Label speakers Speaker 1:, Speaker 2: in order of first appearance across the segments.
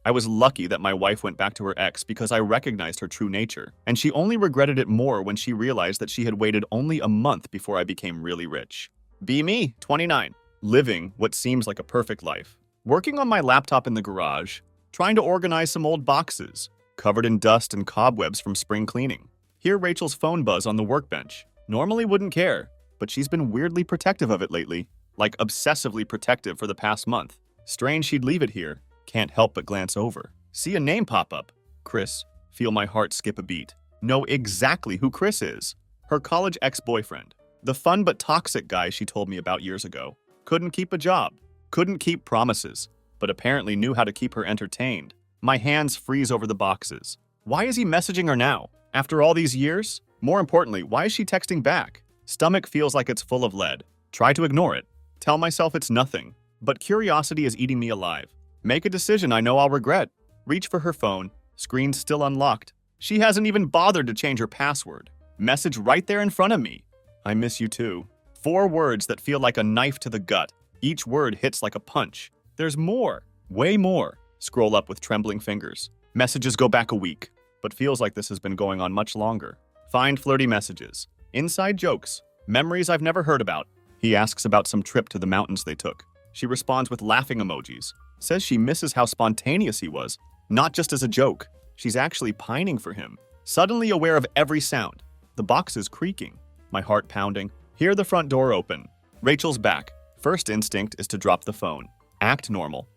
Speaker 1: I was lucky that my wife went back to her ex because I recognized her true nature, and she only regretted it more when she realized that she had waited only a month before I became really rich. Be me, 29, living what seems like a perfect life. Working on my laptop in the garage, trying to organize some old boxes, covered in dust and cobwebs from spring cleaning. Hear Rachel's phone buzz on the workbench. Normally wouldn't care, but she's been weirdly protective of it lately, like obsessively protective for the past month. Strange she'd leave it here. Can't help but glance over. See a name pop up. Chris. Feel my heart skip a beat. Know exactly who Chris is. Her college ex-boyfriend. The fun but toxic guy she told me about years ago. Couldn't keep a job. Couldn't keep promises. But apparently knew how to keep her entertained. My hands freeze over the boxes. Why is he messaging her now? After all these years? More importantly, why is she texting back? Stomach feels like it's full of lead. Try to ignore it. Tell myself it's nothing. But curiosity is eating me alive. Make a decision I know I'll regret. Reach for her phone. Screen still unlocked. She hasn't even bothered to change her password. Message right there in front of me. I miss you too. 4 words that feel like a knife to the gut. Each word hits like a punch. There's more. Way more. Scroll up with trembling fingers. Messages go back a week, but feels like this has been going on much longer. Find flirty messages. Inside jokes. Memories I've never heard about. He asks about some trip to the mountains they took. She responds with laughing emojis. Says she misses how spontaneous he was. Not just as a joke. She's actually pining for him. Suddenly aware of every sound. The box is creaking. My heart pounding. Hear the front door open. Rachel's back. First instinct is to drop the phone. Act normal.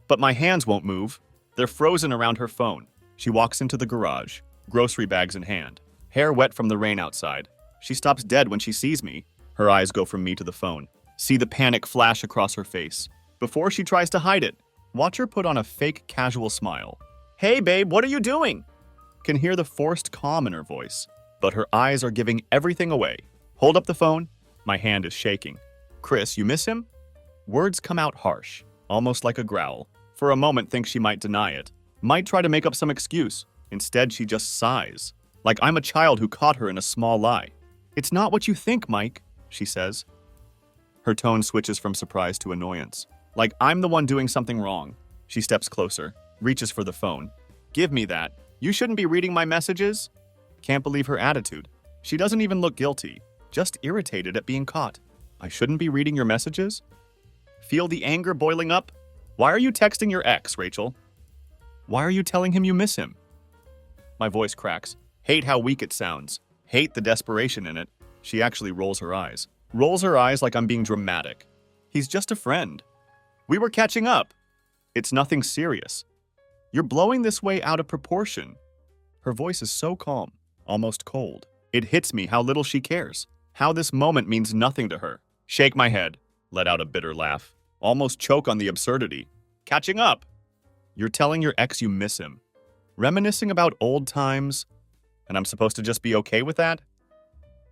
Speaker 1: But my hands won't move. They're frozen around her phone. She walks into the garage. Grocery bags in hand. Hair wet from the rain outside. She stops dead when she sees me. Her eyes go from me to the phone. See the panic flash across her face. Before she tries to hide it, watch her put on a fake casual smile. Hey babe, what are you doing? Can hear the forced calm in her voice, but her eyes are giving everything away. Hold up the phone. My hand is shaking. Chris, you miss him? Words come out harsh, almost like a growl. For a moment think she might deny it. Might try to make up some excuse. Instead, she just sighs. Like I'm a child who caught her in a small lie. It's not what you think, Mike, she says. Her tone switches from surprise to annoyance. Like I'm the one doing something wrong. She steps closer, reaches for the phone. Give me that. You shouldn't be reading my messages. Can't believe her attitude. She doesn't even look guilty, just irritated at being caught. I shouldn't be reading your messages? Feel the anger boiling up? Why are you texting your ex, Rachel? Why are you telling him you miss him? My voice cracks. Hate how weak it sounds. Hate the desperation in it. She actually rolls her eyes. Rolls her eyes like I'm being dramatic. He's just a friend. We were catching up. It's nothing serious. You're blowing this way out of proportion. Her voice is so calm, almost cold. It hits me how little she cares. How this moment means nothing to her. Shake my head. Let out a bitter laugh. Almost choke on the absurdity. Catching up. You're telling your ex you miss him. Reminiscing about old times. And I'm supposed to just be okay with that?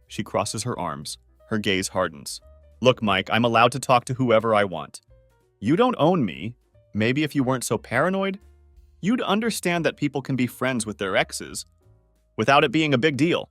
Speaker 1: She crosses her arms. Her gaze hardens. Look, Mike, I'm allowed to talk to whoever I want. You don't own me. Maybe if you weren't so paranoid, you'd understand that people can be friends with their exes without it being a big deal.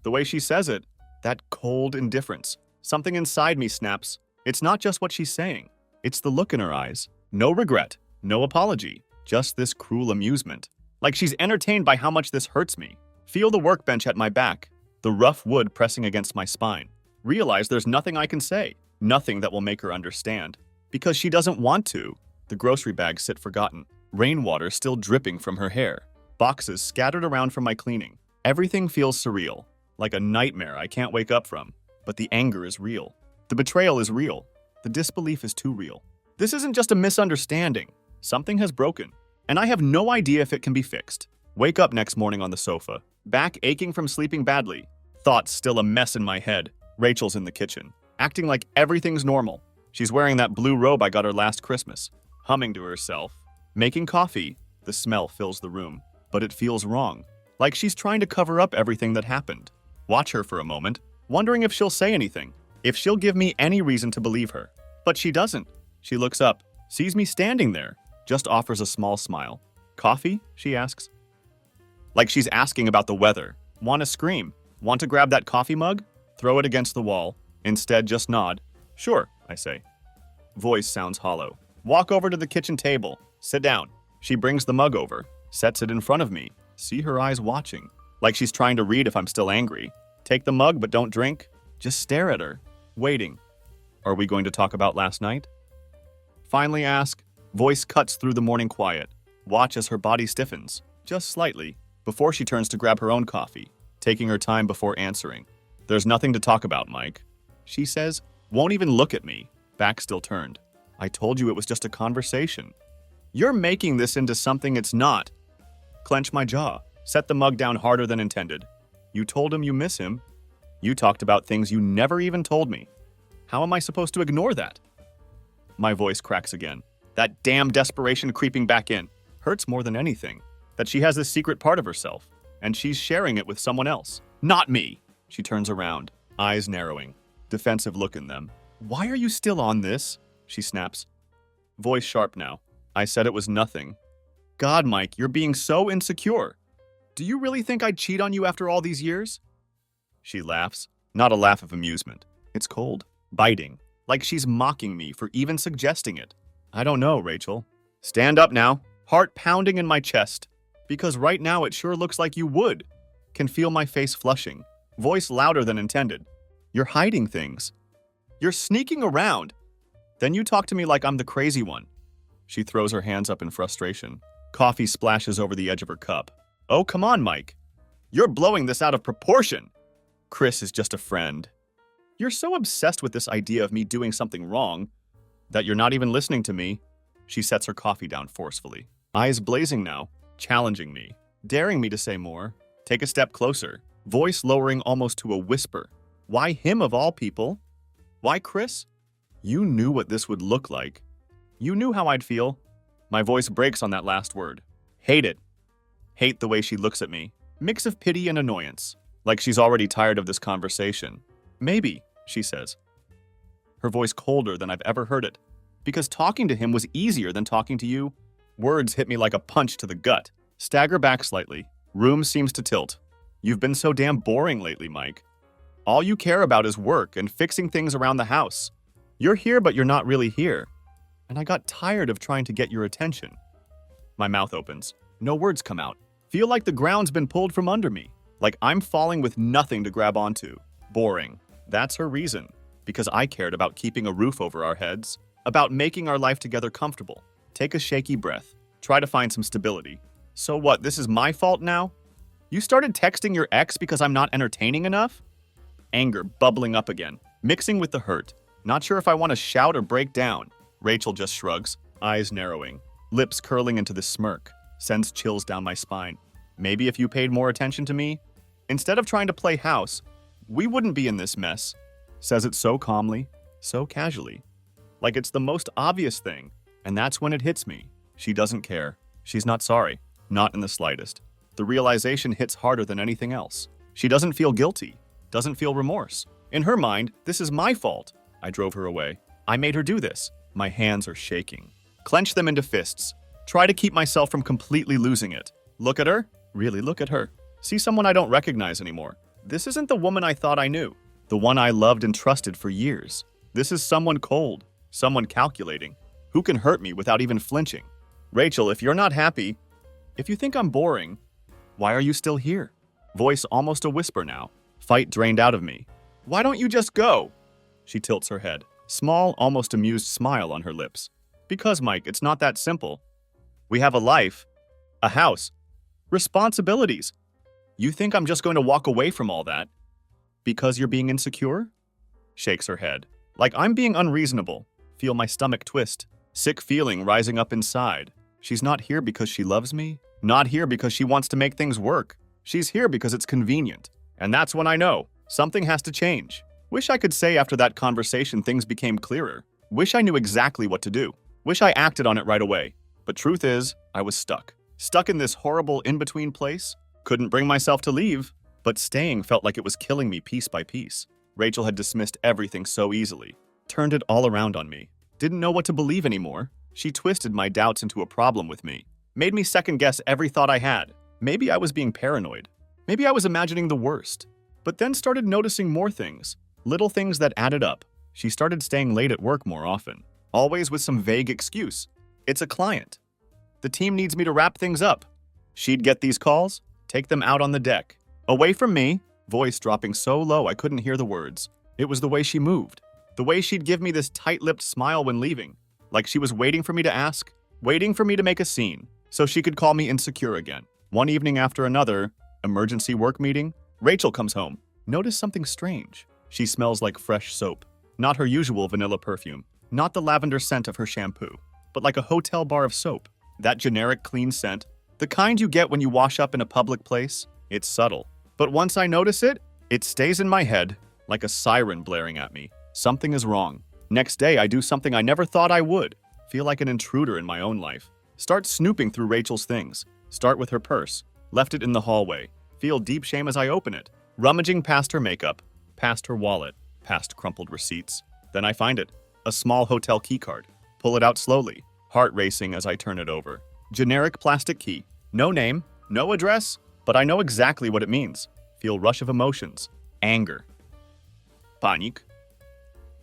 Speaker 1: The way she says it, that cold indifference. Something inside me snaps. It's not just what she's saying. It's the look in her eyes. No regret, no apology, just this cruel amusement. Like she's entertained by how much this hurts me. Feel the workbench at my back, the rough wood pressing against my spine. Realize there's nothing I can say, nothing that will make her understand. Because she doesn't want to. The grocery bags sit forgotten. Rainwater still dripping from her hair. Boxes scattered around from my cleaning. Everything feels surreal, like a nightmare I can't wake up from. But the anger is real. The betrayal is real. The disbelief is too real. This isn't just a misunderstanding. Something has broken, and I have no idea if it can be fixed. Wake up next morning on the sofa, back aching from sleeping badly. Thoughts still a mess in my head. Rachel's in the kitchen, acting like everything's normal. She's wearing that blue robe I got her last Christmas, humming to herself. Making coffee. The smell fills the room, but it feels wrong. Like she's trying to cover up everything that happened. Watch her for a moment, wondering if she'll say anything, if she'll give me any reason to believe her. But she doesn't. She looks up, sees me standing there, just offers a small smile. Coffee? She asks. Like she's asking about the weather. Want to scream? Want to grab that coffee mug? Throw it against the wall. Instead, just nod. Sure, I say. Voice sounds hollow. Walk over to the kitchen table. Sit down. She brings the mug over, sets it in front of me. See her eyes watching, like she's trying to read if I'm still angry. Take the mug but don't drink. Just stare at her, waiting. Are we going to talk about last night? Finally ask. Voice cuts through the morning quiet. Watch as her body stiffens, just slightly, before she turns to grab her own coffee, taking her time before answering. There's nothing to talk about, Mike. She says, won't even look at me, back still turned. I told you it was just a conversation. You're making this into something it's not. Clench my jaw, set the mug down harder than intended. You told him you miss him. You talked about things you never even told me. How am I supposed to ignore that? My voice cracks again. That damn desperation creeping back in. Hurts more than anything. That she has this secret part of herself, and she's sharing it with someone else. Not me! She turns around, eyes narrowing, defensive look in them. Why are you still on this? She snaps. Voice sharp now. I said it was nothing. God, Mike, you're being so insecure. Do you really think I'd cheat on you after all these years? She laughs, not a laugh of amusement. It's cold, biting, like she's mocking me for even suggesting it. I don't know, Rachel. Stand up now, heart pounding in my chest. Because right now it sure looks like you would. Can feel my face flushing, voice louder than intended. You're hiding things. You're sneaking around. Then you talk to me like I'm the crazy one. She throws her hands up in frustration. Coffee splashes over the edge of her cup. Oh, come on, Mike. You're blowing this out of proportion. Chris is just a friend. You're so obsessed with this idea of me doing something wrong that you're not even listening to me. She sets her coffee down forcefully. Eyes blazing now, challenging me, daring me to say more. Take a step closer, voice lowering almost to a whisper. Why him of all people? Why Chris? You knew what this would look like. You knew how I'd feel. My voice breaks on that last word. Hate it. Hate the way she looks at me. Mix of pity and annoyance. Like she's already tired of this conversation. Maybe, she says. Her voice colder than I've ever heard it. Because talking to him was easier than talking to you. Words hit me like a punch to the gut. Stagger back slightly. Room seems to tilt. You've been so damn boring lately, Mike. All you care about is work and fixing things around the house. You're here, but you're not really here. And I got tired of trying to get your attention. My mouth opens. No words come out. Feel like the ground's been pulled from under me. Like I'm falling with nothing to grab onto. Boring. That's her reason. Because I cared about keeping a roof over our heads. About making our life together comfortable. Take a shaky breath. Try to find some stability. So what, this is my fault now? You started texting your ex because I'm not entertaining enough? Anger bubbling up again, mixing with the hurt. Not sure if I want to shout or break down. Rachel just shrugs, eyes narrowing, lips curling into the smirk, sends chills down my spine. Maybe if you paid more attention to me, instead of trying to play house, we wouldn't be in this mess. Says it so calmly, so casually. Like it's the most obvious thing. And that's when it hits me. She doesn't care. She's not sorry. Not in the slightest. The realization hits harder than anything else. She doesn't feel guilty. Doesn't feel remorse. In her mind, this is my fault. I drove her away. I made her do this. My hands are shaking. Clench them into fists. Try to keep myself from completely losing it. Look at her. Really look at her. See someone I don't recognize anymore. This isn't the woman I thought I knew. The one I loved and trusted for years. This is someone cold. Someone calculating. Who can hurt me without even flinching? Rachel, if you're not happy, if you think I'm boring, why are you still here? Voice almost a whisper now. Fight drained out of me. Why don't you just go? She tilts her head. Small, almost amused smile on her lips. Because, Mike, it's not that simple. We have a life, a house, responsibilities. You think I'm just going to walk away from all that? Because you're being insecure? Shakes her head. Like I'm being unreasonable. Feel my stomach twist. Sick feeling rising up inside. She's not here because she loves me. Not here because she wants to make things work. She's here because it's convenient. And that's when I know. Something has to change. Wish I could say after that conversation things became clearer. Wish I knew exactly what to do. Wish I acted on it right away. But truth is, I was stuck. Stuck in this horrible in-between place. Couldn't bring myself to leave. But staying felt like it was killing me piece by piece. Rachel had dismissed everything so easily. Turned it all around on me. Didn't know what to believe anymore. She twisted my doubts into a problem with me. Made me second-guess every thought I had. Maybe I was being paranoid. Maybe I was imagining the worst. But then started noticing more things. Little things that added up. She started staying late at work more often. Always with some vague excuse. It's a client. The team needs me to wrap things up. She'd get these calls, take them out on the deck. Away from me, voice dropping so low I couldn't hear the words. It was the way she moved. The way she'd give me this tight-lipped smile when leaving. Like she was waiting for me to ask, waiting for me to make a scene, so she could call me insecure again. One evening after another, emergency work meeting, Rachel comes home. Notice something strange. She smells like fresh soap. Not her usual vanilla perfume. Not the lavender scent of her shampoo. But like a hotel bar of soap. That generic clean scent. The kind you get when you wash up in a public place. It's subtle. But once I notice it, it stays in my head like a siren blaring at me. Something is wrong. Next day, I do something I never thought I would. Feel like an intruder in my own life. Start snooping through Rachel's things. Start with her purse. Left it in the hallway. Feel deep shame as I open it. Rummaging past her makeup, past her wallet, past crumpled receipts. Then I find it. A small hotel keycard. Pull it out slowly. Heart racing as I turn it over. Generic plastic key. No name, no address, but I know exactly what it means. Feel rush of emotions. Anger. Panic.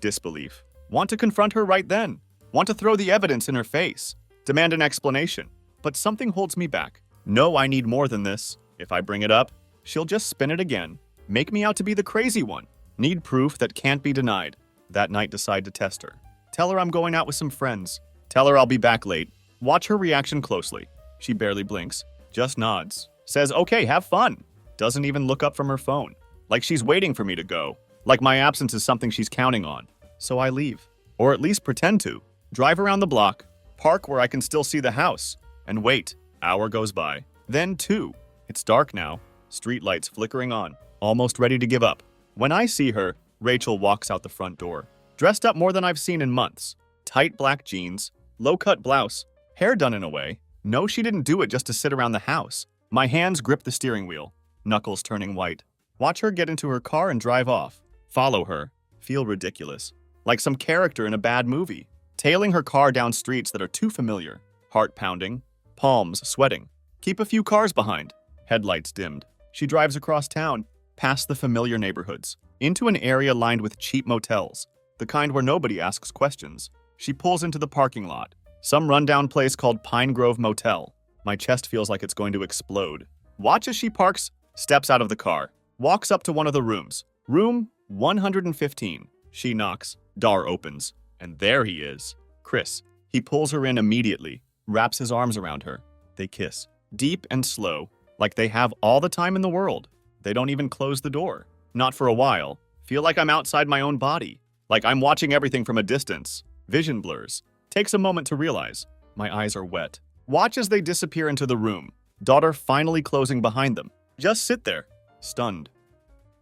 Speaker 1: Disbelief. Want to confront her right then. Want to throw the evidence in her face. Demand an explanation. But something holds me back. No, I need more than this. If I bring it up, she'll just spin it again. Make me out to be the crazy one. Need proof that can't be denied. That night decide to test her. Tell her I'm going out with some friends. Tell her I'll be back late. Watch her reaction closely. She barely blinks. Just nods. Says, okay, have fun. Doesn't even look up from her phone. Like she's waiting for me to go. Like my absence is something she's counting on. So I leave. Or at least pretend to. Drive around the block. Park where I can still see the house. And wait. Hour goes by. Then 2. It's dark now. Street lights flickering on. Almost ready to give up. When I see her, Rachel walks out the front door. Dressed up more than I've seen in months. Tight black jeans. Low-cut blouse. Hair done in a way. No, she didn't do it just to sit around the house. My hands grip the steering wheel. Knuckles turning white. Watch her get into her car and drive off. Follow her. Feel ridiculous. Like some character in a bad movie. Tailing her car down streets that are too familiar. Heart pounding. Palms sweating. Keep a few cars behind. Headlights dimmed. She drives across town, past the familiar neighborhoods, into an area lined with cheap motels, the kind where nobody asks questions. She pulls into the parking lot. Some rundown place called Pine Grove Motel. My chest feels like it's going to explode. Watch as she parks, steps out of the car, walks up to one of the rooms. Room 115. She knocks. Door opens. And there he is. Chris. He pulls her in immediately, wraps his arms around her. They kiss. Deep and slow, like they have all the time in the world. They don't even close the door. Not for a while. Feel like I'm outside my own body. Like I'm watching everything from a distance. Vision blurs. Takes a moment to realize. My eyes are wet. Watch as they disappear into the room. Daughter finally closing behind them. Just sit there. Stunned.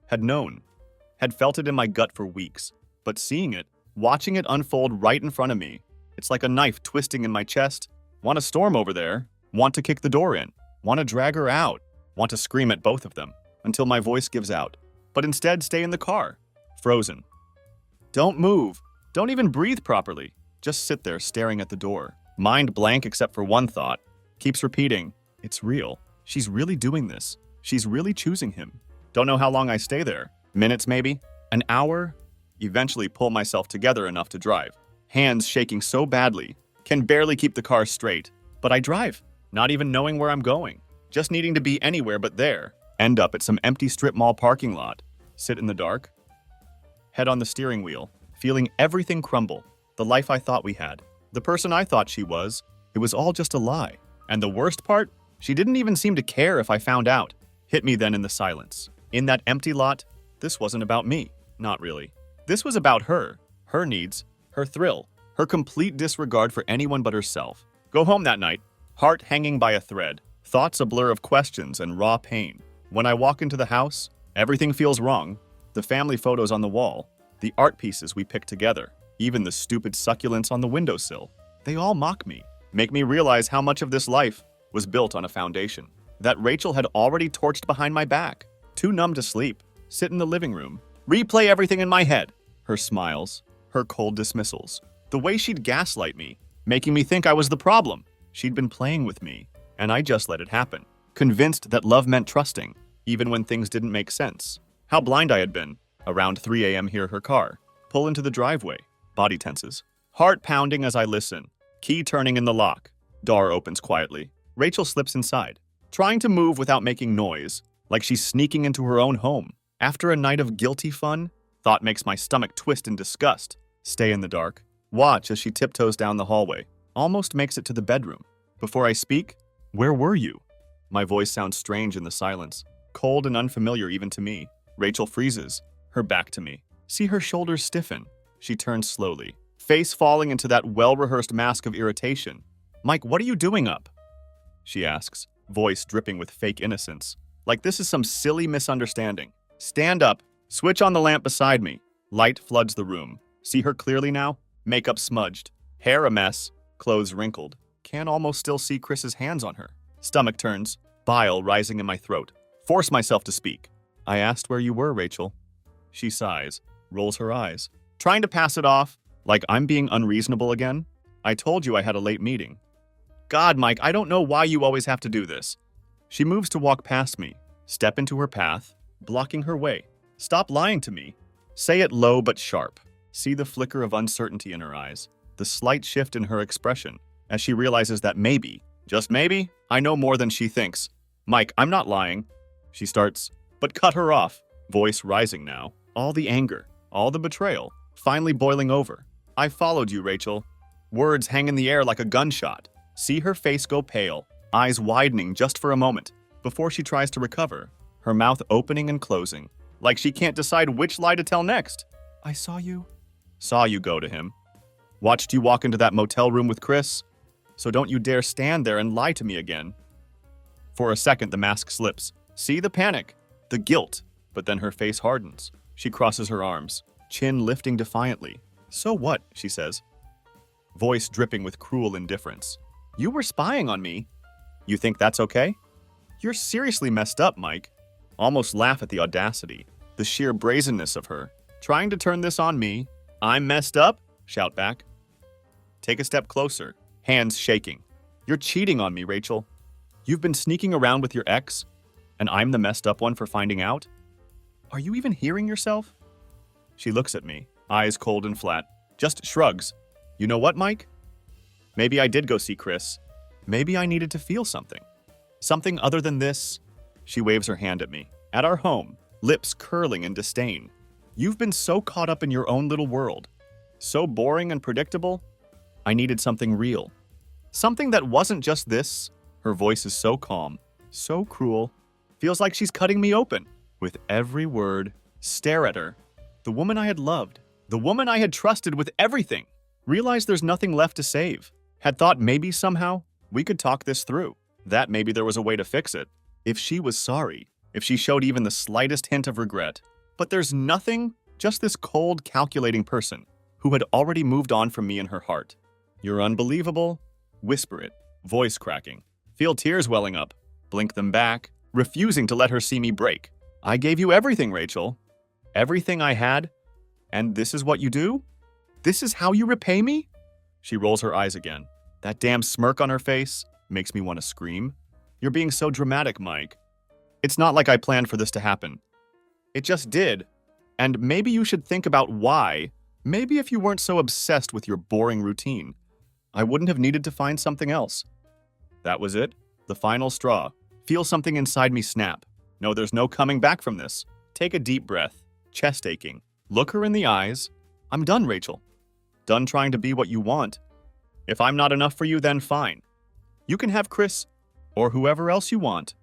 Speaker 1: Had known. Had felt it in my gut for weeks. But seeing it, watching it unfold right in front of me, it's like a knife twisting in my chest. Want to storm over there. Want to kick the door in. Want to drag her out. Want to scream at both of them. Until my voice gives out. But instead stay in the car. Frozen. Don't move. Don't even breathe properly. Just sit there staring at the door. Mind blank except for one thought. Keeps repeating. It's real. She's really doing this. She's really choosing him. Don't know how long I stay there. Minutes maybe? An hour? Eventually pull myself together enough to drive. Hands shaking so badly. Can barely keep the car straight. But I drive. Not even knowing where I'm going. Just needing to be anywhere but there. End up at some empty strip mall parking lot. Sit in the dark. Head on the steering wheel. Feeling everything crumble. The life I thought we had. The person I thought she was. It was all just a lie. And the worst part? She didn't even seem to care if I found out. Hit me then in the silence. In that empty lot, this wasn't about me. Not really. This was about her. Her needs. Her thrill. Her complete disregard for anyone but herself. Go home that night. Heart hanging by a thread. Thoughts a blur of questions and raw pain. When I walk into the house, everything feels wrong. The family photos on the wall. The art pieces we picked together. Even the stupid succulents on the windowsill. They all mock me. Make me realize how much of this life was built on a foundation. That Rachel had already torched behind my back. Too numb to sleep. Sit in the living room. Replay everything in my head. Her smiles. Her cold dismissals. The way she'd gaslight me. Making me think I was the problem. She'd been playing with me. And I just let it happen. Convinced that love meant trusting. Even when things didn't make sense. How blind I had been. Around 3 a.m. hear her car. Pull into the driveway. Body tenses. Heart pounding as I listen. Key turning in the lock. Door opens quietly. Rachel slips inside, trying to move without making noise, like she's sneaking into her own home. After a night of guilty fun, thought makes my stomach twist in disgust. Stay in the dark. Watch as she tiptoes down the hallway. Almost makes it to the bedroom. Before I speak, where were you? My voice sounds strange in the silence, cold and unfamiliar even to me. Rachel freezes, her back to me. See her shoulders stiffen. She turns slowly, face falling into that well-rehearsed mask of irritation. Mike, what are you doing up? She asks, voice dripping with fake innocence. Like this is some silly misunderstanding. Stand up, switch on the lamp beside me. Light floods the room. See her clearly now? Makeup smudged, hair a mess, clothes wrinkled. Can almost still see Chris's hands on her. Stomach turns, bile rising in my throat. Force myself to speak. I asked where you were, Rachel. She sighs, rolls her eyes, trying to pass it off, like I'm being unreasonable again. I told you I had a late meeting. God, Mike, I don't know why you always have to do this. She moves to walk past me, step into her path, blocking her way. Stop lying to me. Say it low but sharp. See the flicker of uncertainty in her eyes, the slight shift in her expression, as she realizes that maybe, just maybe, I know more than she thinks. Mike, I'm not lying. She starts, but cut her off, voice rising now. All the anger, all the betrayal, finally boiling over. I followed you, Rachel. Words hang in the air like a gunshot. See her face go pale, eyes widening just for a moment, before she tries to recover, her mouth opening and closing, like she can't decide which lie to tell next. I saw you. Saw you go to him. Watched you walk into that motel room with Chris. So don't you dare stand there and lie to me again. For a second, the mask slips. See the panic, the guilt, but then her face hardens. She crosses her arms, chin lifting defiantly. So what, she says, voice dripping with cruel indifference. You were spying on me. You think that's okay? You're seriously messed up, Mike. Almost laugh at the audacity, the sheer brazenness of her. Trying to turn this on me. I'm messed up? Shout back. Take a step closer, hands shaking. You're cheating on me, Rachel. You've been sneaking around with your ex, and I'm the messed up one for finding out? Are you even hearing yourself? She looks at me, eyes cold and flat, just shrugs. You know what, Mike? Maybe I did go see Chris. Maybe I needed to feel something. Something other than this. She waves her hand at me. At our home, lips curling in disdain. You've been so caught up in your own little world. So boring and predictable. I needed something real. Something that wasn't just this. Her voice is so calm, so cruel. Feels like she's cutting me open. With every word, stare at her. The woman I had loved. The woman I had trusted with everything. Realized there's nothing left to save. Had thought maybe somehow we could talk this through. That maybe there was a way to fix it. If she was sorry. If she showed even the slightest hint of regret. But there's nothing, just this cold, calculating person who had already moved on from me in her heart. You're unbelievable. Whisper it, voice cracking. Feel tears welling up. Blink them back, refusing to let her see me break. I gave you everything, Rachel. Everything I had. And this is what you do? This is how you repay me? She rolls her eyes again. That damn smirk on her face makes me want to scream. You're being so dramatic, Mike. It's not like I planned for this to happen. It just did. And maybe you should think about why. Maybe if you weren't so obsessed with your boring routine, I wouldn't have needed to find something else. That was it. The final straw. Feel something inside me snap. No, there's no coming back from this. Take a deep breath. Chest aching. Look her in the eyes. I'm done, Rachel. Done trying to be what you want. If I'm not enough for you, then fine. You can have Chris or whoever else you want.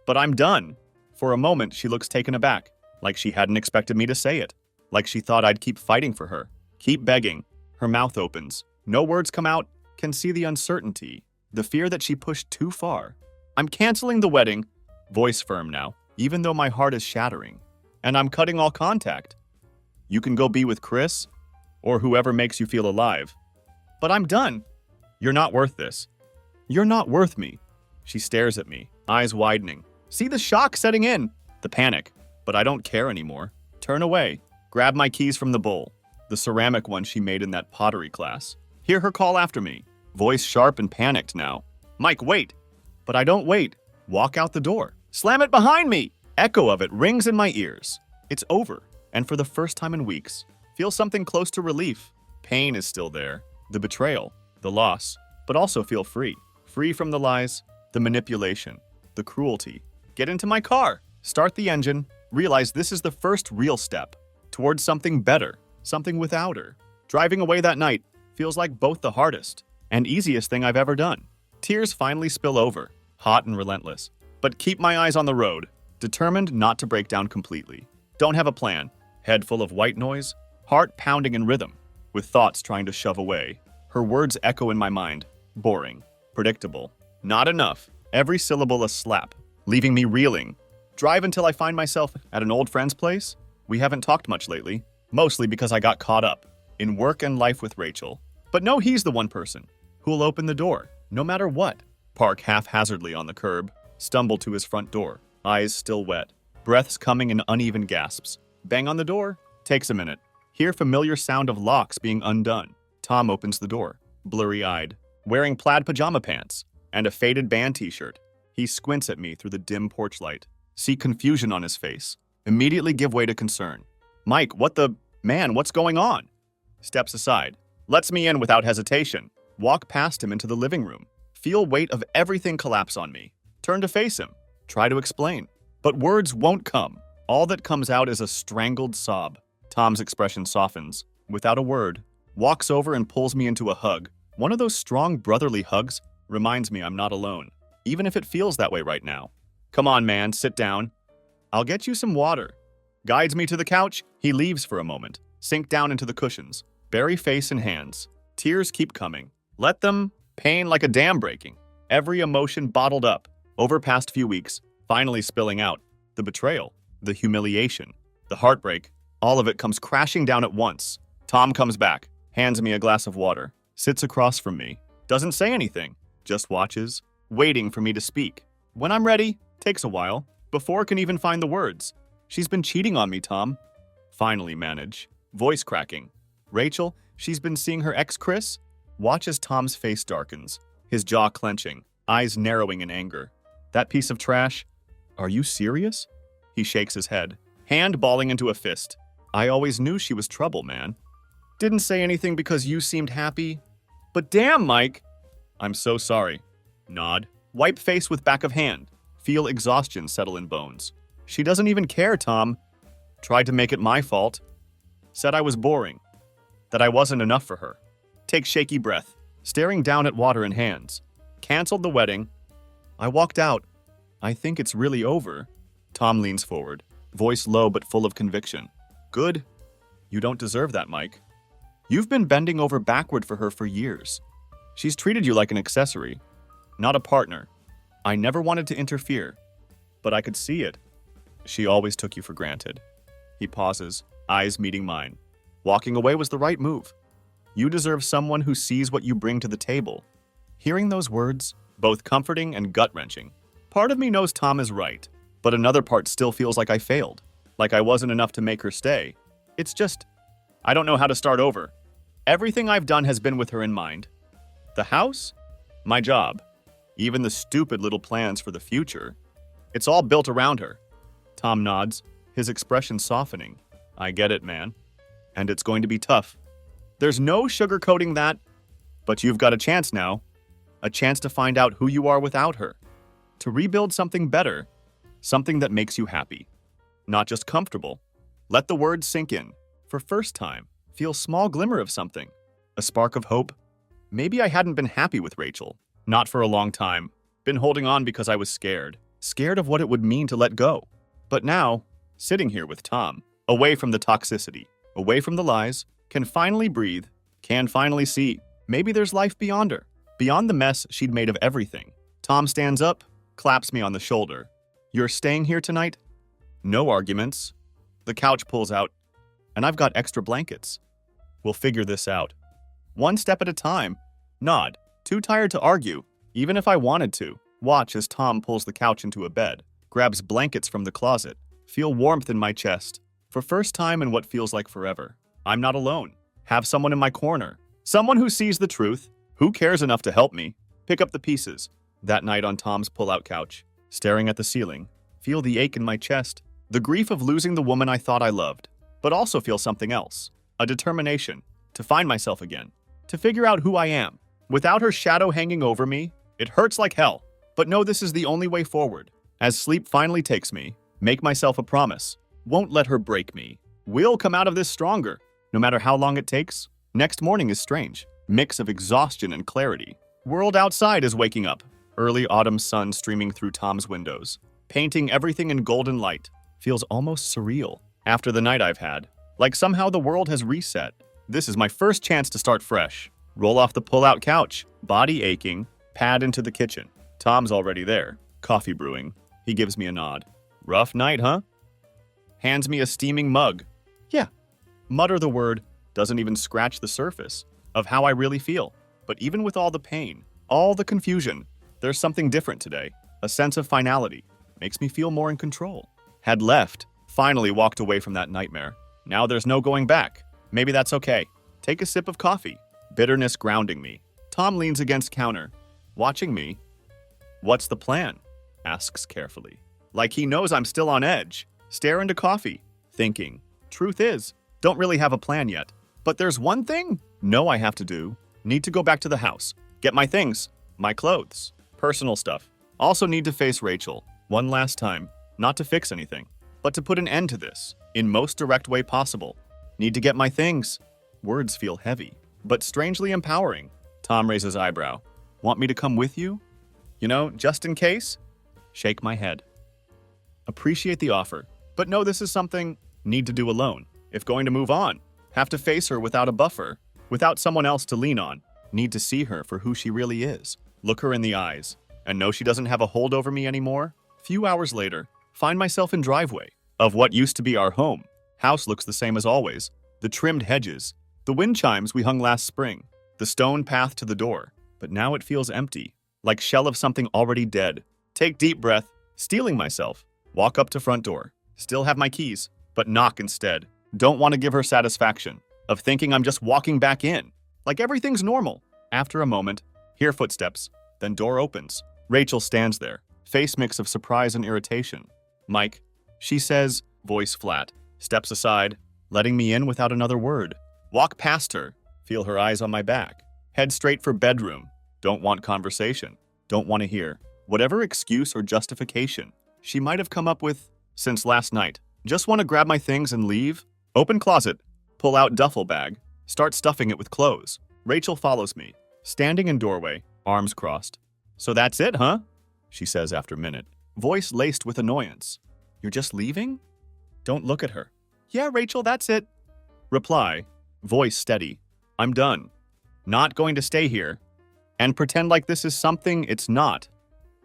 Speaker 1: But I'm done. For a moment, she looks taken aback, like she hadn't expected me to say it, like she thought I'd keep fighting for her, keep begging. Her mouth opens. No words come out. Can see the uncertainty, the fear that she pushed too far. I'm canceling the wedding. Voice firm now, even though my heart is shattering. And I'm cutting all contact. You can go be with Chris or whoever makes you feel alive. But I'm done. You're not worth this. You're not worth me. She stares at me, eyes widening. See the shock setting in, the panic. But I don't care anymore. Turn away. Grab my keys from the bowl, the ceramic one she made in that pottery class. Hear her call after me, voice sharp and panicked now. Mike, wait. But I don't wait. Walk out the door. Slam it behind me. Echo of it rings in my ears. It's over. And for the first time in weeks, feel something close to relief. Pain is still there. The betrayal, the loss, but also feel free. Free from the lies, the manipulation, the cruelty. Get into my car, start the engine, realize this is the first real step towards something better, something without her. Driving away that night feels like both the hardest and easiest thing I've ever done. Tears finally spill over, hot and relentless. But keep my eyes on the road, determined not to break down completely. Don't have a plan, head full of white noise, heart pounding in rhythm, with thoughts trying to shove away. Her words echo in my mind, boring, predictable, not enough, every syllable a slap, leaving me reeling. Drive until I find myself at an old friend's place. We haven't talked much lately, mostly because I got caught up in work and life with Rachel. But no, he's the one person who'll open the door, no matter what. Park haphazardly on the curb, stumble to his front door, eyes still wet, breaths coming in uneven gasps. Bang on the door, takes a minute. Hear familiar sound of locks being undone. Tom opens the door, blurry-eyed, wearing plaid pajama pants and a faded band t-shirt. He squints at me through the dim porch light, see confusion on his face, immediately give way to concern. Mike, what's going on? Steps aside, lets me in without hesitation. Walk past him into the living room, feel weight of everything collapse on me. Turn to face him, try to explain. But words won't come. All that comes out is a strangled sob. Tom's expression softens, without a word, walks over and pulls me into a hug. One of those strong brotherly hugs reminds me I'm not alone, even if it feels that way right now. Come on, man, sit down. I'll get you some water. Guides me to the couch. He leaves for a moment, sink down into the cushions, bury face in hands. Tears keep coming. Let them, pain like a dam breaking. Every emotion bottled up, over past few weeks, finally spilling out. The betrayal, the humiliation, the heartbreak, all of it comes crashing down at once. Tom comes back, hands me a glass of water, sits across from me, doesn't say anything, just watches, waiting for me to speak. When I'm ready, takes a while, before I can even find the words. She's been cheating on me, Tom. Finally manage, voice cracking. Rachel, she's been seeing her ex Chris? Watch as Tom's face darkens, his jaw clenching, eyes narrowing in anger. That piece of trash? Are you serious? He shakes his head, hand balling into a fist. I always knew she was trouble, man. Didn't say anything because you seemed happy. But damn, Mike! I'm so sorry. Nod. Wipe face with back of hand. Feel exhaustion settle in bones. She doesn't even care, Tom. Tried to make it my fault. Said I was boring. That I wasn't enough for her. Take shaky breath, staring down at water in hands. Canceled the wedding. I walked out. I think it's really over. Tom leans forward, voice low but full of conviction. Good. You don't deserve that, Mike. You've been bending over backward for her for years. She's treated you like an accessory, not a partner. I never wanted to interfere, but I could see it. She always took you for granted. He pauses, eyes meeting mine. Walking away was the right move. You deserve someone who sees what you bring to the table. Hearing those words, both comforting and gut-wrenching. Part of me knows Tom is right, but another part still feels like I failed, like I wasn't enough to make her stay. It's just, I don't know how to start over. Everything I've done has been with her in mind. The house? My job. Even the stupid little plans for the future. It's all built around her. Tom nods, his expression softening. I get it, man. And it's going to be tough. There's no sugarcoating that, but you've got a chance now. A chance to find out who you are without her. To rebuild something better, something that makes you happy. Not just comfortable. Let the words sink in. For first time, feel small glimmer of something. A spark of hope. Maybe I hadn't been happy with Rachel. Not for a long time. Been holding on because I was scared. Scared of what it would mean to let go. But now, sitting here with Tom, away from the toxicity, away from the lies, can finally breathe, can finally see. Maybe there's life beyond her. Beyond the mess she'd made of everything. Tom stands up, claps me on the shoulder. You're staying here tonight? No arguments. The couch pulls out, and I've got extra blankets. We'll figure this out. One step at a time. Nod. Too tired to argue, even if I wanted to. Watch as Tom pulls the couch into a bed, grabs blankets from the closet. Feel warmth in my chest. For first time in what feels like forever. I'm not alone. Have someone in my corner. Someone who sees the truth, who cares enough to help me. Pick up the pieces. That night on Tom's pull-out couch, staring at the ceiling, feel the ache in my chest. The grief of losing the woman I thought I loved, but also feel something else. A determination to find myself again, to figure out who I am. Without her shadow hanging over me, It hurts like hell, but know this is the only way forward. As sleep finally takes me, make myself a promise. Won't let her break me. We'll come out of this stronger, no matter how long it takes. Next morning is strange. Mix of exhaustion and clarity. World outside is waking up. Early autumn sun streaming through Tom's windows, painting everything in golden light. Feels almost surreal after the night I've had. Like somehow the world has reset. This is my first chance to start fresh. Roll off the pull-out couch, body aching, pad into the kitchen. Tom's already there, coffee brewing. He gives me a nod. Rough night, huh? Hands me a steaming mug. Yeah. Mutter the word, doesn't even scratch the surface of how I really feel. But even with all the pain, all the confusion, there's something different today. A sense of finality. Makes me feel more in control. Had left, finally walked away from that nightmare. Now there's no going back. Maybe that's okay. Take a sip of coffee. Bitterness grounding me. Tom leans against counter, watching me. What's the plan? Asks carefully. Like he knows I'm still on edge. Stare into coffee, thinking. Truth is, don't really have a plan yet. But there's one thing I have to do. Need to go back to the house. Get my things. My clothes. Personal stuff. Also need to face Rachel. One last time. Not to fix anything, but to put an end to this. In most direct way possible. Need to get my things. Words feel heavy, but strangely empowering. Tom raises eyebrow. Want me to come with you? Just in case? Shake my head. Appreciate the offer, but know this is something need to do alone. If going to move on, have to face her without a buffer, without someone else to lean on. Need to see her for who she really is. Look her in the eyes, and know she doesn't have a hold over me anymore. Few hours later, find myself in driveway of what used to be our home. House looks the same as always. The trimmed hedges, the wind chimes we hung last spring, the stone path to the door. But now it feels empty, like shell of something already dead. Take deep breath, steeling myself. Walk up to front door. Still have my keys, but knock instead. Don't want to give her satisfaction of thinking I'm just walking back in, like everything's normal. After a moment, hear footsteps, then door opens. Rachel stands there, face mix of surprise and irritation. Mike, she says, voice flat, steps aside, letting me in without another word. Walk past her, feel her eyes on my back. Head straight for bedroom. Don't want conversation. Don't want to hear whatever excuse or justification she might have come up with since last night. Just want to grab my things and leave. Open closet, pull out duffel bag, start stuffing it with clothes. Rachel follows me, standing in doorway, arms crossed. So that's it, huh? She says after a minute, voice laced with annoyance. You're just leaving? Don't look at her. Yeah, Rachel, that's it. Reply, voice steady. I'm done. Not going to stay here and pretend like this is something it's not.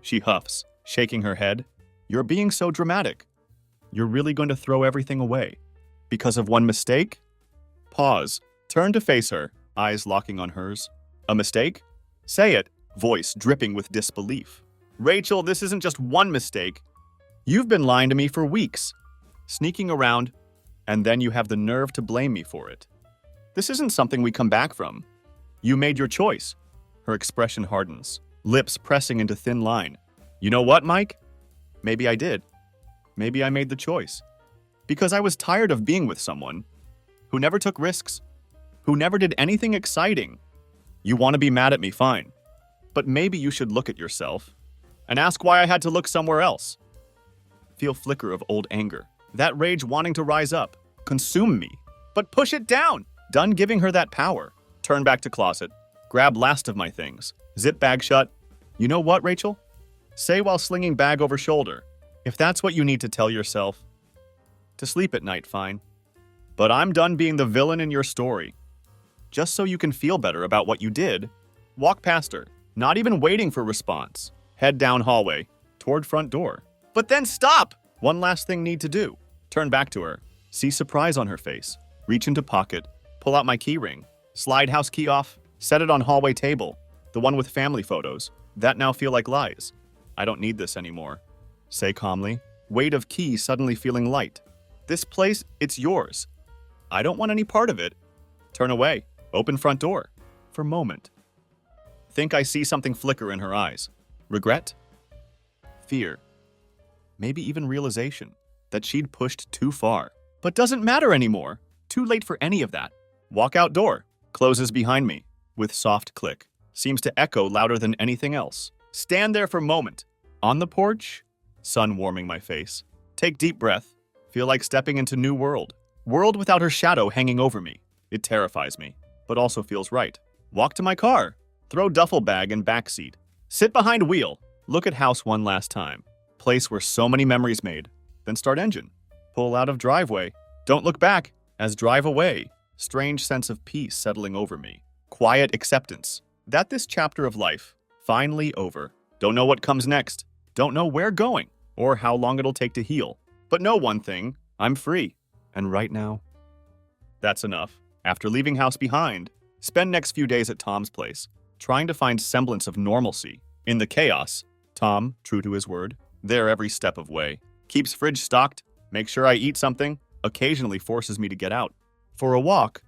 Speaker 1: She huffs, shaking her head. You're being so dramatic. You're really going to throw everything away because of one mistake? Pause. Turn to face her, eyes locking on hers. A mistake? Say it, voice dripping with disbelief. Rachel, this isn't just one mistake. You've been lying to me for weeks, sneaking around, and then you have the nerve to blame me for it. This isn't something we come back from. You made your choice. Her expression hardens, lips pressing into thin line. You know what, Mike? Maybe I did. Maybe I made the choice. Because I was tired of being with someone who never took risks, who never did anything exciting. You want to be mad at me, fine. But maybe you should look at yourself and ask why I had to look somewhere else. Feel flicker of old anger, that rage wanting to rise up, consume me, but push it down. Done giving her that power. Turn back to closet, grab last of my things, zip bag shut. You know what, Rachel? Say while slinging bag over shoulder. If that's what you need to tell yourself. To sleep at night, fine. But I'm done being the villain in your story. Just so you can feel better about what you did, walk past her, not even waiting for response. Head down hallway, toward front door. But then stop! One last thing need to do. Turn back to her, see surprise on her face. Reach into pocket, pull out my key ring, slide house key off, set it on hallway table, the one with family photos. That now feel like lies. I don't need this anymore. Say calmly, weight of key suddenly feeling light. This place, it's yours. I don't want any part of it. Turn away, open front door. For moment. Think I see something flicker in her eyes. Regret? Fear. Maybe even realization that she'd pushed too far. But doesn't matter anymore. Too late for any of that. Walk out door. Closes behind me. With soft click. Seems to echo louder than anything else. Stand there for a moment. On the porch, sun warming my face. Take deep breath. Feel like stepping into new world. World without her shadow hanging over me. It terrifies me, but also feels right. Walk to my car. Throw duffel bag in backseat. Sit behind wheel. Look at house one last time. Place where so many memories made. Then start engine. Pull out of driveway. Don't look back. As drive away. Strange sense of peace settling over me. Quiet acceptance. That this chapter of life, finally over. Don't know what comes next. Don't know where going. Or how long it'll take to heal. But know one thing. I'm free. And right now, that's enough. After leaving house behind, spend next few days at Tom's place, trying to find semblance of normalcy. In the chaos, Tom, true to his word, there every step of way. Keeps fridge stocked, makes sure I eat something, occasionally forces me to get out. For a walk,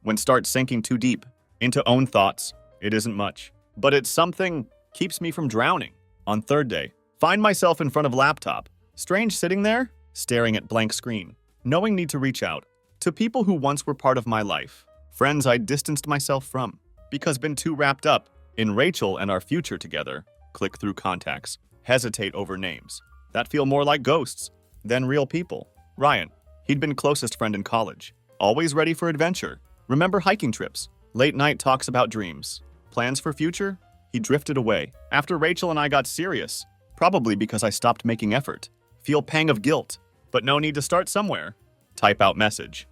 Speaker 1: when start sinking too deep into own thoughts, it isn't much. But it's something keeps me from drowning. On third day, find myself in front of laptop. Strange sitting there, staring at blank screen. Knowing need to reach out to people who once were part of my life, friends I distanced myself from because been too wrapped up in Rachel and our future together. Click through contacts, hesitate over names that feel more like ghosts than real people. Ryan, he'd been closest friend in college, always ready for adventure. Remember hiking trips, late night talks about dreams, plans for future? He drifted away after Rachel and I got serious, probably because I stopped making effort. Feel pang of guilt. But no need to start somewhere. Type out message.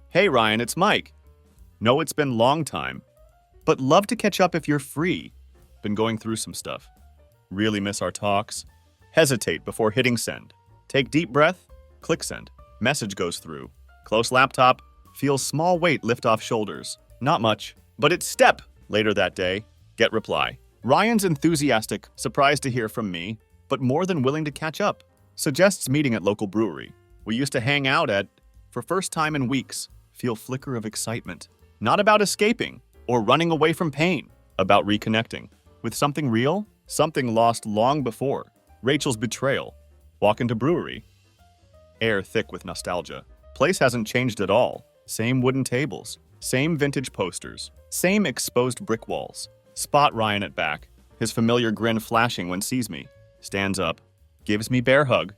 Speaker 1: Hey Ryan, it's Mike. Know it's been long time, but love to catch up if you're free. Been going through some stuff. Really miss our talks. Hesitate before hitting send. Take deep breath, click send. Message goes through. Close laptop, feels small weight lift off shoulders. Not much, but it's step. Later that day, get reply. Ryan's enthusiastic, surprised to hear from me, but more than willing to catch up. Suggests meeting at local brewery we used to hang out at for first time in weeks. Feel flicker of excitement. Not about escaping or running away from pain. About reconnecting with something real, something lost long before. Rachel's betrayal. Walk into brewery. Air thick with nostalgia. Place hasn't changed at all. Same wooden tables. Same vintage posters. Same exposed brick walls. Spot Ryan at back. His familiar grin flashing when sees me. Stands up. Gives me bear hug.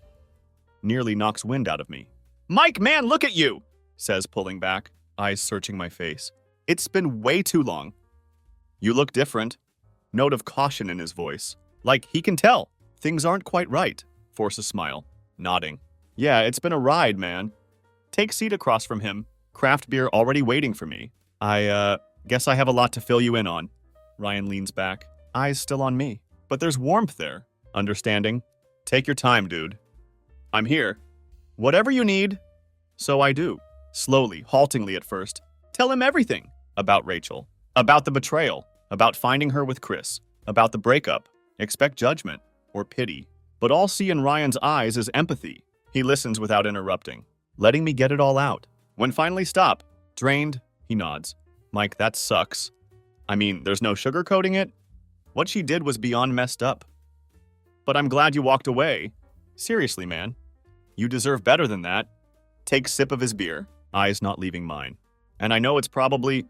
Speaker 1: Nearly knocks wind out of me. Mike, man, look at you, says pulling back, eyes searching my face. It's been way too long. You look different. Note of caution in his voice. Like he can tell. Things aren't quite right. Force a smile. Nodding. Yeah, it's been a ride, man. Take seat across from him. Craft beer already waiting for me. I guess I have a lot to fill you in on. Ryan leans back. Eyes still on me. But there's warmth there. Understanding. Take your time, dude. I'm here. Whatever you need, so I do. Slowly, haltingly at first, tell him everything about Rachel, about the betrayal, about finding her with Chris, about the breakup. Expect judgment or pity, but all see in Ryan's eyes is empathy. He listens without interrupting, letting me get it all out. When finally stop, drained, he nods. Mike, that sucks. I mean, there's no sugarcoating it. What she did was beyond messed up. But I'm glad you walked away. Seriously, man. You deserve better than that. Take sip of his beer, eyes not leaving mine. And I know it's probably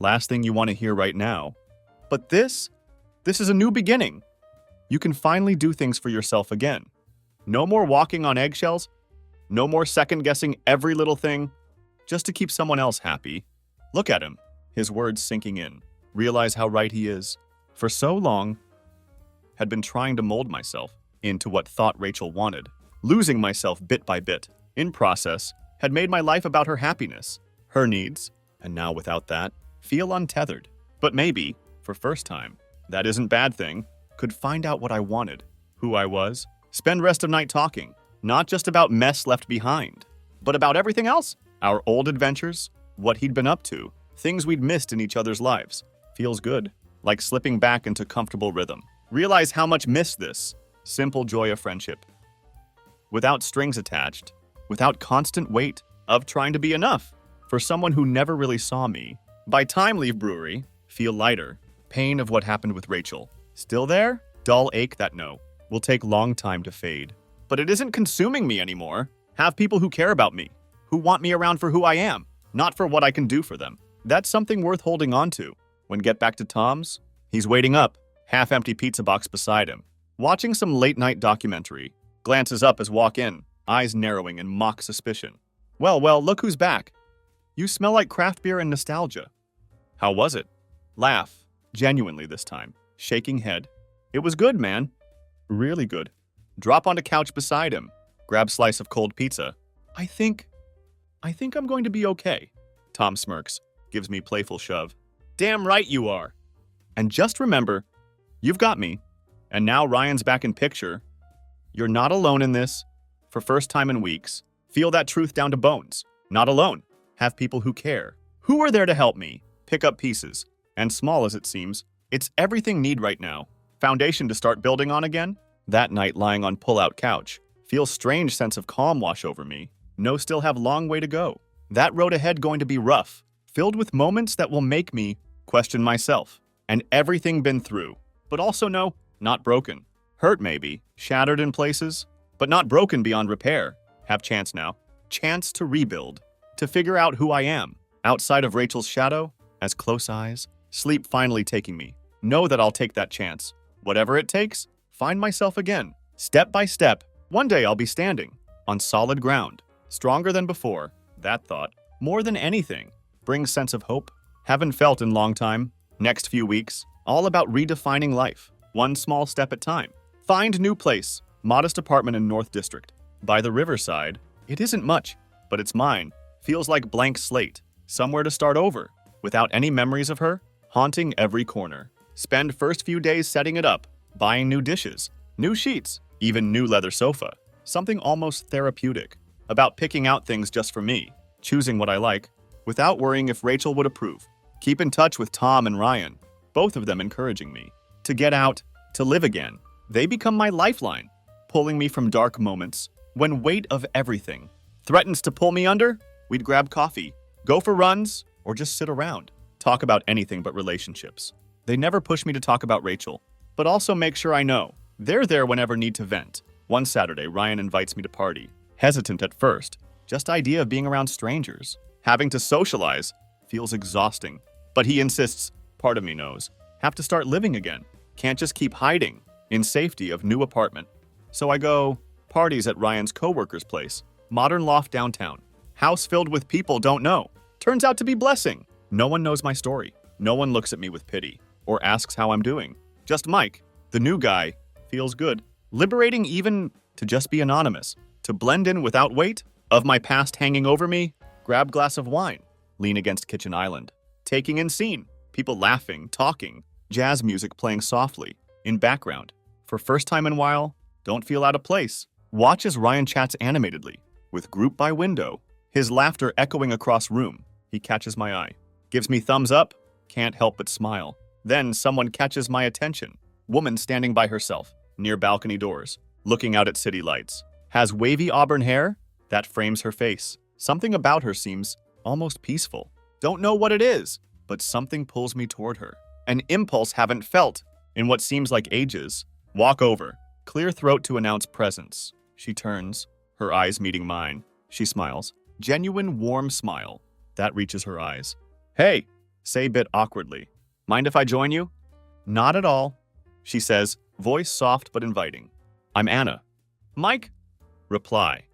Speaker 1: last thing you want to hear right now. But this is a new beginning. You can finally do things for yourself again. No more walking on eggshells. No more second-guessing every little thing just to keep someone else happy. Look at him, his words sinking in. Realize how right he is. For so long, had been trying to mold myself into what thought Rachel wanted, losing myself bit by bit. In process, had made my life about her happiness, her needs, and now without that, feel untethered. But maybe, for first time, that isn't bad thing, could find out what I wanted, who I was, spend rest of night talking, not just about mess left behind, but about everything else, our old adventures, what he'd been up to, things we'd missed in each other's lives. Feels good, like slipping back into comfortable rhythm. Realize how much miss this simple joy of friendship. Without strings attached, without constant weight of trying to be enough for someone who never really saw me. By time leave brewery, feel lighter. Pain of what happened with Rachel. Still there? Dull ache that no. Will take long time to fade. But it isn't consuming me anymore. Have people who care about me, who want me around for who I am, not for what I can do for them. That's something worth holding on to. When get back to Tom's, he's waiting up. half-empty pizza box beside him. Watching some late-night documentary. Glances up as walk in, eyes narrowing in mock suspicion. Well, look who's back. You smell like craft beer and nostalgia. How was it? Laugh, genuinely this time, shaking head. It was good, man. Really good. Drop onto couch beside him, grab slice of cold pizza. I think I'm going to be okay. Tom smirks, gives me playful shove. Damn right you are. And just remember, you've got me. And now Ryan's back in picture. You're not alone in this. For first time in weeks. Feel that truth down to bones. Not alone. Have people who care. Who are there to help me? Pick up pieces. And small as it seems, it's everything need right now. Foundation to start building on again? That night lying on pull-out couch. Feels strange sense of calm wash over me. No, still have long way to go. That road ahead going to be rough. Filled with moments that will make me question myself. And everything been through. But also no, not broken. Hurt maybe, shattered in places, but not broken beyond repair. Have chance now. Chance to rebuild. To figure out who I am. Outside of Rachel's shadow, as close eyes, sleep finally taking me. Know that I'll take that chance. Whatever it takes, find myself again. Step by step, one day I'll be standing. On solid ground. Stronger than before. That thought, more than anything, brings sense of hope. Haven't felt in long time. Next few weeks, all about redefining life. One small step at time. Find new place. Modest apartment in North District. By the riverside. It isn't much, but it's mine. Feels like blank slate. Somewhere to start over. Without any memories of her. Haunting every corner. Spend first few days setting it up. Buying new dishes. New sheets. Even new leather sofa. Something almost therapeutic. About picking out things just for me. Choosing what I like. Without worrying if Rachel would approve. Keep in touch with Tom and Ryan. Both of them encouraging me. To get out. To live again. They become my lifeline. Pulling me from dark moments. When weight of everything threatens to pull me under, we'd grab coffee, go for runs, or just sit around. Talk about anything but relationships. They never push me to talk about Rachel, but also make sure I know. They're there whenever need to vent. One Saturday, Ryan invites me to party. Hesitant at first. Just idea of being around strangers. Having to socialize feels exhausting. But he insists, part of me knows, have to start living again. Can't just keep hiding in safety of new apartment. So I go, parties at Ryan's coworker's place. Modern loft downtown. House filled with people don't know. Turns out to be blessing. No one knows my story. No one looks at me with pity or asks how I'm doing. Just Mike, the new guy, feels good. Liberating even to just be anonymous. To blend in without weight of my past hanging over me. Grab glass of wine. Lean against kitchen island. Taking in scene. People laughing, talking. Jazz music playing softly. In background. For first time in a while, don't feel out of place. Watch as Ryan chats animatedly. With group by window. His laughter echoing across room. He catches my eye. Gives me thumbs up. Can't help but smile. Then someone catches my attention. Woman standing by herself. Near balcony doors. Looking out at city lights. Has wavy auburn hair that frames her face. Something about her seems almost peaceful. Don't know what it is, but something pulls me toward her. An impulse haven't felt in what seems like ages. Walk over. Clear throat to announce presence. She turns, her eyes meeting mine. She smiles. Genuine warm smile. That reaches her eyes. Hey, say bit awkwardly. Mind if I join you? Not at all. She says, voice soft but inviting. I'm Anna. Mike? Reply.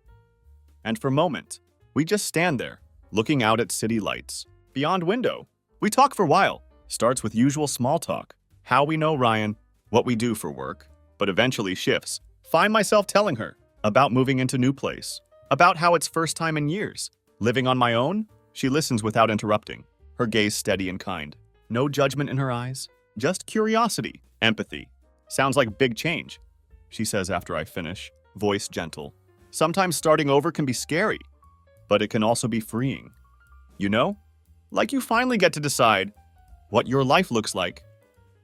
Speaker 1: And for a moment, we just stand there, looking out at city lights. Beyond window. We talk for a while. Starts with usual small talk. How we know Ryan, what we do for work, but eventually shifts. Find myself telling her about moving into new place, about how it's first time in years. Living on my own? She listens without interrupting, her gaze steady and kind. No judgment in her eyes, just curiosity, empathy. Sounds like big change, she says after I finish, voice gentle. Sometimes starting over can be scary, but it can also be freeing. You know? Like you finally get to decide what your life looks like.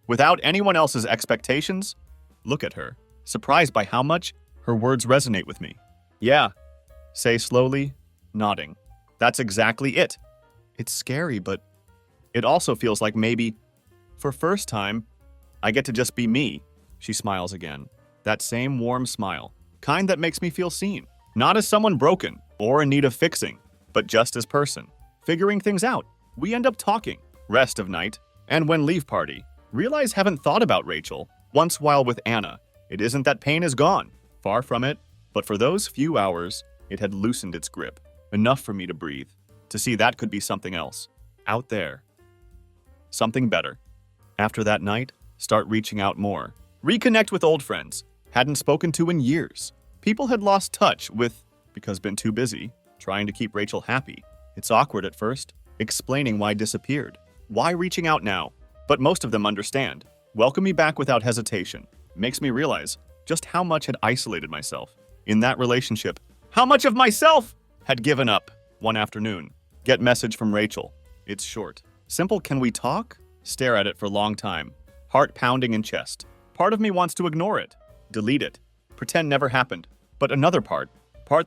Speaker 1: Without anyone else's expectations, look at her, surprised by how much her words resonate with me. Yeah, say slowly, nodding. That's exactly it. It's scary, but it also feels like maybe, for first time, I get to just be me. She smiles again. That same warm smile, kind that makes me feel seen. Not as someone broken or in need of fixing, but just as person. Figuring things out. We end up talking, rest of night, and when leave party. Realize haven't thought about Rachel. Once while with Anna, it isn't that pain is gone. Far from it. But for those few hours, it had loosened its grip. Enough for me to breathe. To see that could be something else. Out there. Something better. After that night, start reaching out more. Reconnect with old friends. Hadn't spoken to in years. People had lost touch with, because been too busy, trying to keep Rachel happy. It's awkward at first, explaining why disappeared. Why reaching out now? But most of them understand. Welcome me back without hesitation. Makes me realize just how much had isolated myself. In that relationship, how much of myself had given up. One afternoon, get message from Rachel. It's short. Simple, can we talk? Stare at it for long time. Heart pounding in chest. Part of me wants to ignore it. Delete it. Pretend never happened. But another part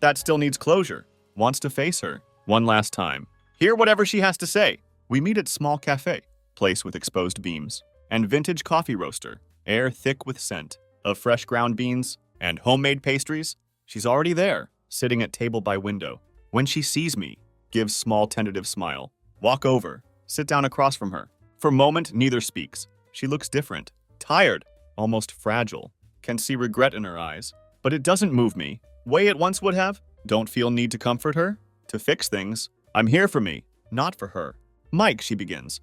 Speaker 1: that still needs closure, wants to face her one last time. Hear whatever she has to say. We meet at small cafe, place with exposed beams, and vintage coffee roaster, air thick with scent of fresh ground beans and homemade pastries. She's already there, sitting at table by window. When she sees me, gives small tentative smile. Walk over, sit down across from her. For a moment, neither speaks. She looks different, tired, almost fragile. Can see regret in her eyes, but it doesn't move me. Way it once would have. Don't feel need to comfort her, to fix things. I'm here for me, not for her. Mike, she begins.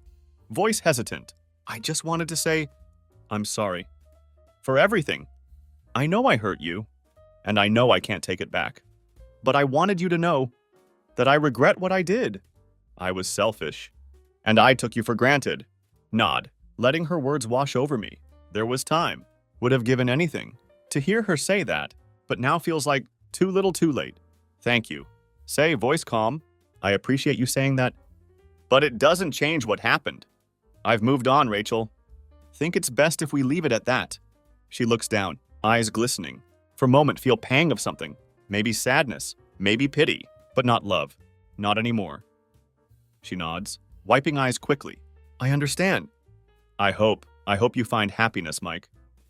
Speaker 1: Voice hesitant. I just wanted to say, I'm sorry. For everything. I know I hurt you, and I know I can't take it back. But I wanted you to know that I regret what I did. I was selfish, and I took you for granted. Nod, letting her words wash over me. There was time. Would have given anything to hear her say that, but now feels like too little too late. Thank you. Say, voice calm. I appreciate you saying that, but it doesn't change what happened. I've moved on, Rachel. Think it's best if we leave it at that. She looks down, eyes glistening. For a moment feel pang of something. Maybe sadness, maybe pity, but not love. Not anymore. She nods, wiping eyes quickly. I understand. I hope you find happiness, Mike.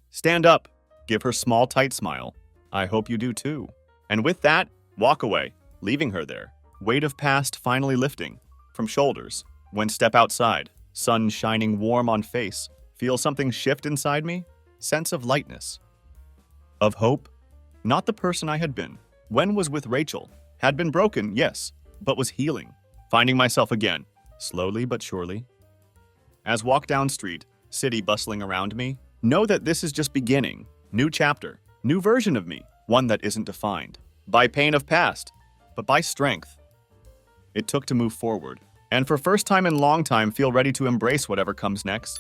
Speaker 1: Stand up. Give her small, tight smile. I hope you do too. And with that, walk away, leaving her there. Weight of past finally lifting from shoulders. When step outside, sun shining warm on face. Feel something shift inside me. Sense of lightness. Of hope. Not the person I had been. When was with Rachel. Had been broken, yes, but was healing. Finding myself again, slowly but surely. As walk down street, city bustling around me, know that this is just beginning. New chapter, new version of me. One that isn't defined by pain of past, but by strength it took to move forward. And for first time in long time, feel ready to embrace whatever comes next.